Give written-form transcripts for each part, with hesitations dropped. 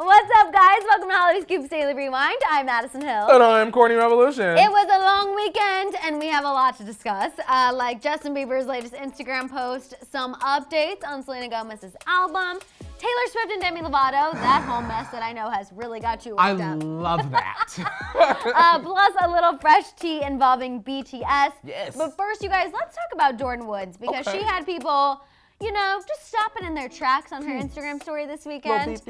What's up, guys? Welcome to Hollyscoop's Daily Rewind. I'm Madison Hill. And I'm Courtney Revolution. It was a long weekend, and we have a lot to discuss, like Justin Bieber's latest Instagram post, some updates on Selena Gomez's album, Taylor Swift and Demi Lovato, that whole mess that I know has really got you worked up. I love that. Plus a little fresh tea involving BTS. Yes. But first, you guys, let's talk about Jordyn Woods, because she had people, you know, just stopping in their tracks on her Instagram story this weekend.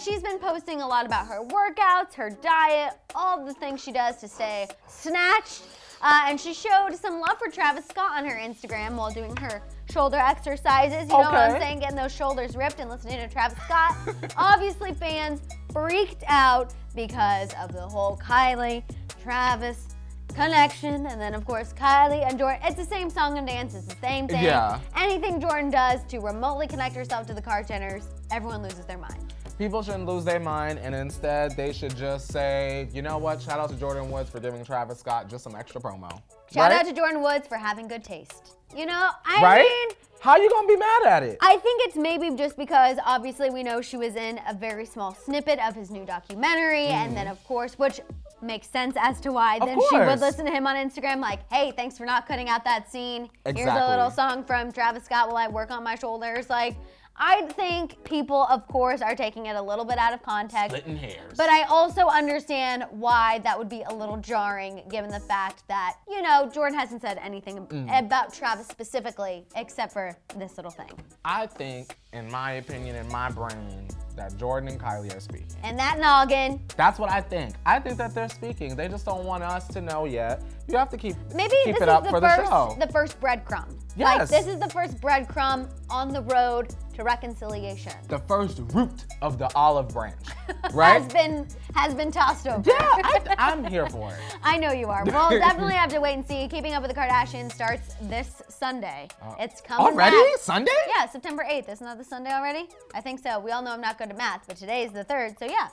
She's been posting a lot about her workouts, her diet, all the things she does to stay snatched. And she showed some love for Travis Scott on her Instagram while doing her shoulder exercises. You know what I'm saying? Getting those shoulders ripped and listening to Travis Scott. Obviously, fans freaked out because of the whole Kylie, Travis connection, and then of course Kylie and Jordyn. It's the same song and dance, it's the same thing. Yeah. Anything Jordyn does to remotely connect herself to the Kardashians, everyone loses their mind. People shouldn't lose their mind, and instead they should just say, you know what, shout out to Jordyn Woods for giving Travis Scott just some extra promo. Shout out to Jordyn Woods for having good taste. You know, I mean, how you gonna be mad at it? I think it's maybe just because obviously we know she was in a very small snippet of his new documentary, and then of course, which makes sense as to why then she would listen to him on Instagram like, hey, thanks for not cutting out that scene. Here's a little song from Travis Scott while I work on my shoulders. Like, I think people, of course, are taking it a little bit out of context. Splitting hairs. But I also understand why that would be a little jarring given the fact that, you know, Jordyn hasn't said anything about Travis specifically except for this little thing. I think, in my opinion, in my brain, that Jordyn and Kylie are speaking. And that noggin. That's what I think. I think that they're speaking. They just don't want us to know yet. You have to keep this it up for the show. The first breadcrumb. Yes. Like, this is the first breadcrumb on the road to reconciliation. The first root of the olive branch, right? has been tossed over. Yeah, I'm here for it. I know you are. We'll definitely have to wait and see. Keeping Up with the Kardashians starts this Sunday. It's coming already? back. Sunday? Yeah, September 8th. Isn't that the Sunday already? I think so. We all know I'm not good at math, but today is the 3rd, so yeah.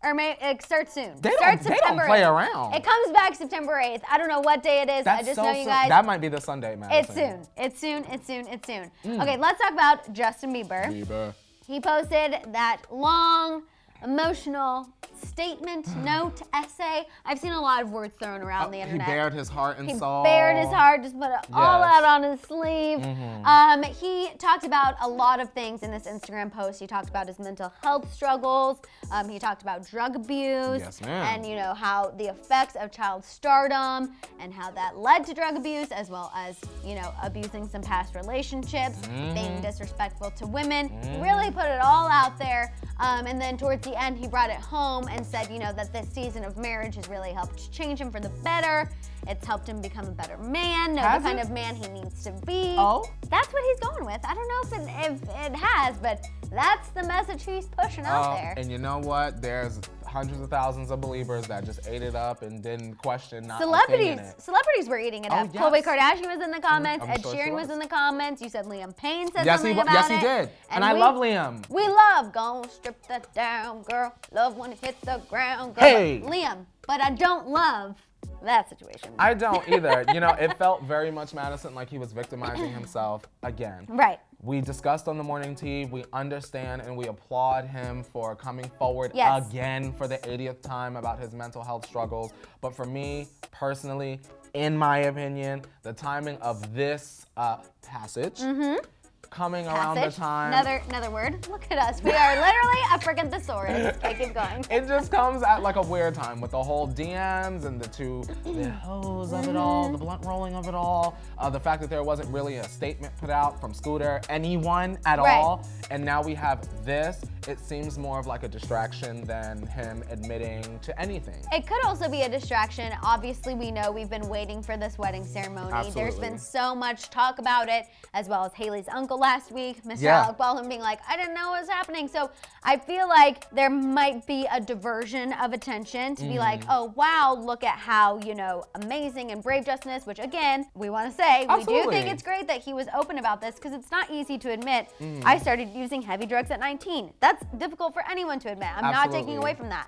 Or it starts soon. They don't play around. It comes back September 8th. I don't know what day it is. I just know you guys. That might be the Sunday, man. It's soon. Okay, let's talk about Justin Bieber. He posted that long, emotional statement, note, essay. I've seen a lot of words thrown around the internet. He bared his heart and soul. He bared his heart, just put it all out on his sleeve. He talked about a lot of things in this Instagram post. He talked about his mental health struggles. He talked about drug abuse. Yes, ma'am. And, you know, how the effects of child stardom and how that led to drug abuse, as well as, you know, abusing some past relationships, being disrespectful to women. Really put it all out there. And then towards the end, he brought it home and said, you know, that this season of marriage has really helped change him for the better. It's helped him become a better man, know the kind of man he needs to be. Oh? That's what he's going with. I don't know if it has, but that's the message he's pushing out there. And you know what? There's hundreds of thousands of believers that just ate it up and didn't question not Celebrities were eating it up. Yes. Khloe Kardashian was in the comments. I'm Ed sure Sheeran was in the comments. You said Liam Payne said yes, something about it. Yes, he did. And I love Liam. We love gonna strip that down, girl. Love when it hits the ground, girl. Hey. Liam, but I don't love that situation. I don't either. You know, it felt very much, Madison, like he was victimizing himself again. Right. We discussed on the morning tea, we understand and we applaud him for coming forward again for the 80th time about his mental health struggles. But for me, personally, in my opinion, the timing of this passage coming around the time. Another word. Look at us. We are literally a freaking thesaurus. Okay, keep going. It just comes at like a weird time with the whole DMs and the hoes of it all, the blunt rolling of it all, the fact that there wasn't really a statement put out from Scooter, anyone at all, and now we have this. It seems more of like a distraction than him admitting to anything. It could also be a distraction. Obviously, we know we've been waiting for this wedding ceremony. Absolutely. There's been so much talk about it, as well as Hailey's uncle last week, Mr. Alec Baldwin, being like, I didn't know what was happening. So I feel like there might be a diversion of attention to be like, oh, wow, look at how, you know, amazing and brave Justin is, which again, we want to say, we do think it's great that he was open about this because it's not easy to admit. I started using heavy drugs at 19. That's difficult for anyone to admit. I'm not taking away from that.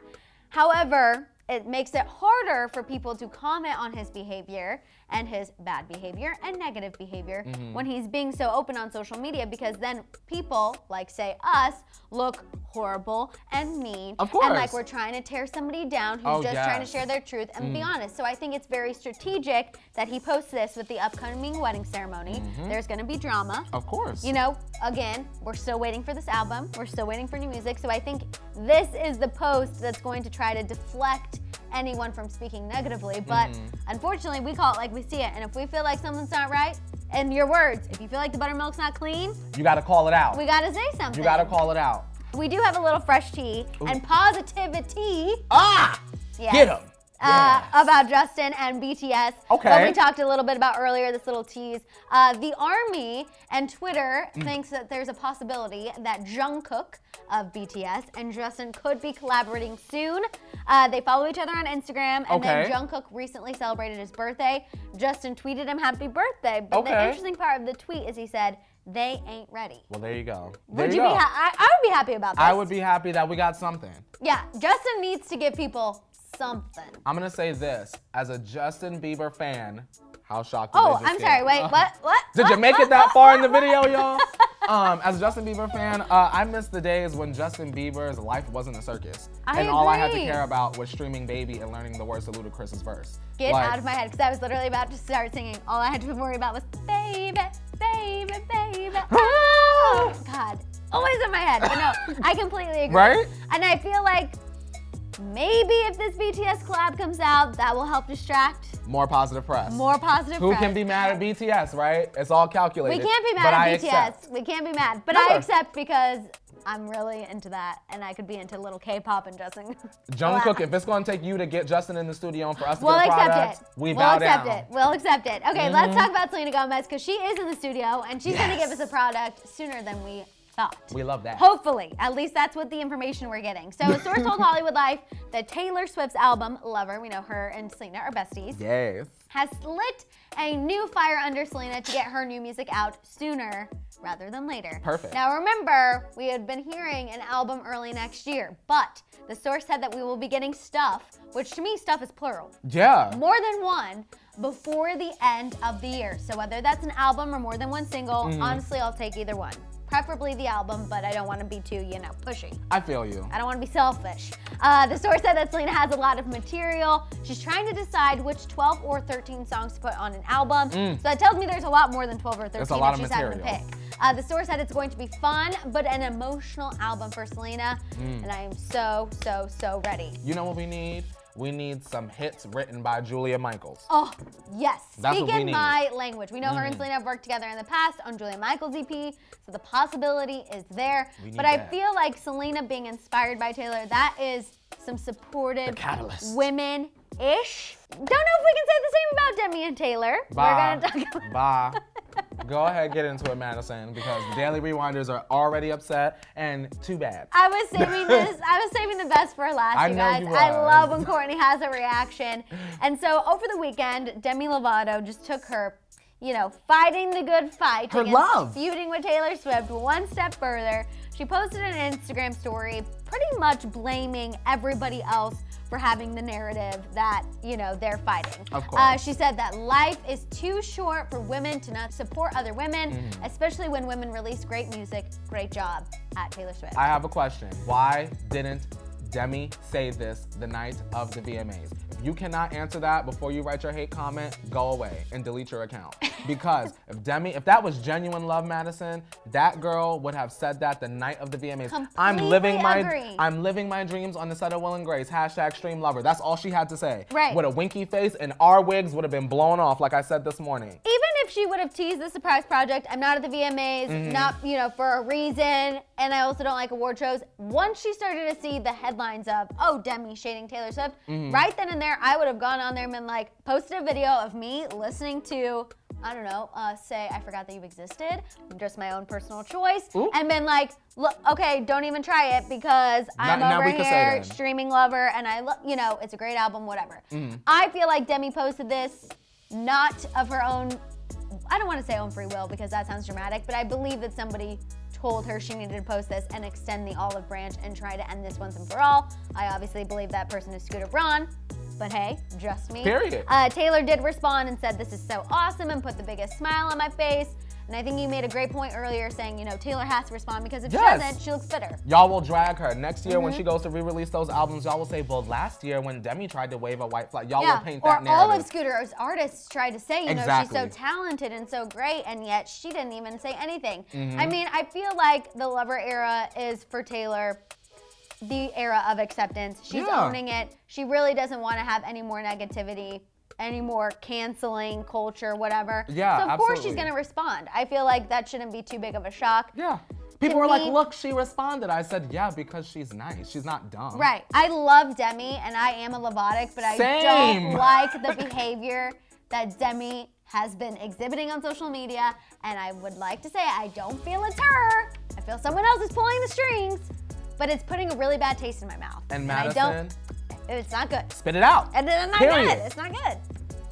However, it makes it harder for people to comment on his behavior and his bad behavior and negative behavior when he's being so open on social media, because then people, like say us, look horrible and mean. Of course. And like we're trying to tear somebody down who's just trying to share their truth and be honest. So I think it's very strategic that he posts this with the upcoming wedding ceremony. There's gonna be drama. Of course. You know, again, we're still waiting for this album. We're still waiting for new music. So I think this is the post that's going to try to deflect anyone from speaking negatively. But unfortunately, we call it like we see it. And if we feel like something's not right, in your words, if you feel like the buttermilk's not clean, you gotta call it out. we gotta say something. You gotta call it out. We do have a little fresh tea and positivity. Yes. Get him. About Justin and BTS. Okay. What we talked a little bit about earlier, this little tease. The Army and Twitter thinks that there's a possibility that Jungkook of BTS and Justin could be collaborating soon. They follow each other on Instagram, and then Jungkook recently celebrated his birthday. Justin tweeted him happy birthday, but the interesting part of the tweet is he said, they ain't ready. Well, there you go. Would you be I would be happy about this. I would be happy that we got something. Yeah, Justin needs to give people something. I'm gonna say this, as a Justin Bieber fan, how shocked did Oh, I'm sorry, wait, what? Did you make it that far in the video, y'all? As a Justin Bieber fan, I miss the days when Justin Bieber's life wasn't a circus. All I had to care about was streaming Baby and learning the words to Ludacris's verse. Get out of my head, because I was literally about to start singing. All I had to worry about was baby, baby, baby. Oh, God. Always in my head, but no, I completely agree. Right? And I feel like maybe if this BTS collab comes out, that will help distract. More positive press. More positive Who press. can be mad at BTS, right? It's all calculated. We can't be mad at BTS. We can't be mad. But I accept because I'm really into that, and I could be into little K-pop and Justin. Jungkook, if it's going to take you to get Justin in the studio and for us to we'll get a accept product, it. we we'll bow accept down. it. We'll accept it. Okay, let's talk about Selena Gomez, because she is in the studio, and she's going to give us a product sooner than we thought. We love that. Hopefully. At least that's what the information we're getting. So a source told Hollywood Life that Taylor Swift's album, Lover, we know her and Selena are besties, Yes. has lit a new fire under Selena to get her new music out sooner rather than later. Perfect. Now remember, we had been hearing an album early next year, but the source said that we will be getting stuff, which to me, stuff is plural. Yeah. More than one before the end of the year. So whether that's an album or more than one single, honestly, I'll take either one. Preferably the album, but I don't want to be too, pushy. I feel you. I don't want to be selfish. The source said that Selena has a lot of material. She's trying to decide which 12 or 13 songs to put on an album. So that tells me there's a lot more than 12 or 13 That's a lot if of she's having to material. pick. The source said it's going to be fun, but an emotional album for Selena. And I am so, so, so ready. You know what we need? We need some hits written by Julia Michaels. Oh, yes. That's what we Speaking need. my language. We know her and Selena have worked together in the past on Julia Michaels' EP, so the possibility is there. We need But I that. feel like Selena being inspired by Taylor, that is some supportive The catalyst. women-ish. Don't know if we can say the same about Demi and Taylor. Bye. We're gonna talk about Bye. Go ahead, get into it, Madison, because the Daily Rewinders are already upset, and too bad. I was saving this. I was saving the best for last, I you know guys. you I was. love when Courtney has a reaction. And so over the weekend, Demi Lovato just took her, fighting the good fight Her against love. feuding with Taylor Swift one step further. She posted an Instagram story pretty much blaming everybody else for having the narrative that, they're fighting. Of course. She said that life is too short for women to not support other women, especially when women release great music. Great job at Taylor Swift. I have a question. Why didn't Demi say this the night of the VMAs? If you cannot answer that before you write your hate comment, go away and delete your account. Because if that was genuine love, Madison, that girl would have said that the night of the VMAs. I'm living my dreams on the set of Will and Grace. #Stream Lover. That's all she had to say. Right. With a winky face, and our wigs would have been blown off, like I said this morning. Even if she would have teased the surprise project, I'm not at the VMAs, not, for a reason, and I also don't like award shows. Once she started to see the headlines of, Demi shading Taylor Swift, right then and there, I would have gone on there and been like, posted a video of me listening to, say, I forgot that you existed, just my own personal choice, and been like, look, okay, don't even try it because I'm Now over we can say here that. streaming Lover, and I love, it's a great album, whatever. I feel like Demi posted this not of her own, I don't want to say own free will because that sounds dramatic, but I believe that somebody told her she needed to post this and extend the olive branch and try to end this once and for all. I obviously believe that person is Scooter Braun. But hey, just me. Period. Taylor did respond and said, "This is so awesome," and put the biggest smile on my face. And I think you made a great point earlier saying, Taylor has to respond because if she doesn't, she looks bitter. Y'all will drag her. Next year when she goes to re-release those albums, y'all will say, well, last year when Demi tried to wave a white flag, y'all will paint that narrative. Or all of Scooter's artists tried to say, exactly. she's so talented and so great, and yet she didn't even say anything. I mean, I feel like the Lover era is, for Taylor, the era of acceptance. She's owning it. She really doesn't want to have any more negativity, any more canceling culture, whatever. Yeah, so of course she's gonna respond. I feel like that shouldn't be too big of a shock. Yeah. People were like, look, she responded. I said, yeah, because she's nice. She's not dumb. Right. I love Demi, and I am a Lobotic, but I don't like the behavior that Demi has been exhibiting on social media, and I would like to say I don't feel it's her. I feel someone else is pulling the strings, but it's putting a really bad taste in my mouth. And Madison? It's not good. Spit it out. And it's not Period. good. It's not good.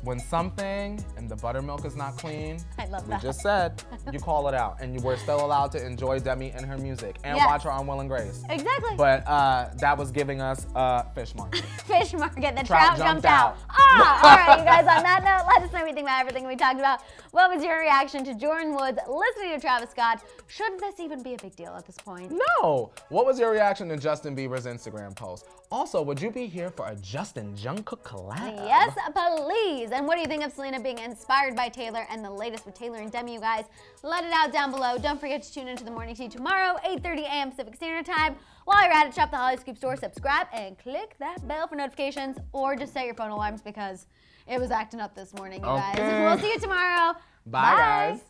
When something and the buttermilk is not clean, I love that. we just said, you call it out. And we're still allowed to enjoy Demi and her music and watch her on Will and Grace. Exactly. But that was giving us Fish Market. Fish Market, the trout jumped out. Ah! All right, you guys, on that note, let us know what you think about everything we talked about. What was your reaction to Jordyn Woods listening to Travis Scott? Should this even be a big deal at this point? No. What was your reaction to Justin Bieber's Instagram post? Also, would you be here for a Justin Jungkook collab? Yes, please. And what do you think of Selena being inspired by Taylor and the latest with Taylor and Demi, you guys? Let it out down below. Don't forget to tune into the Morning Tea tomorrow, 8:30 a.m. Pacific Standard Time. While you're at it, shop the Hollyscoop store, subscribe, and click that bell for notifications, or just set your phone alarms because it was acting up this morning, you guys. We'll see you tomorrow. Bye, guys.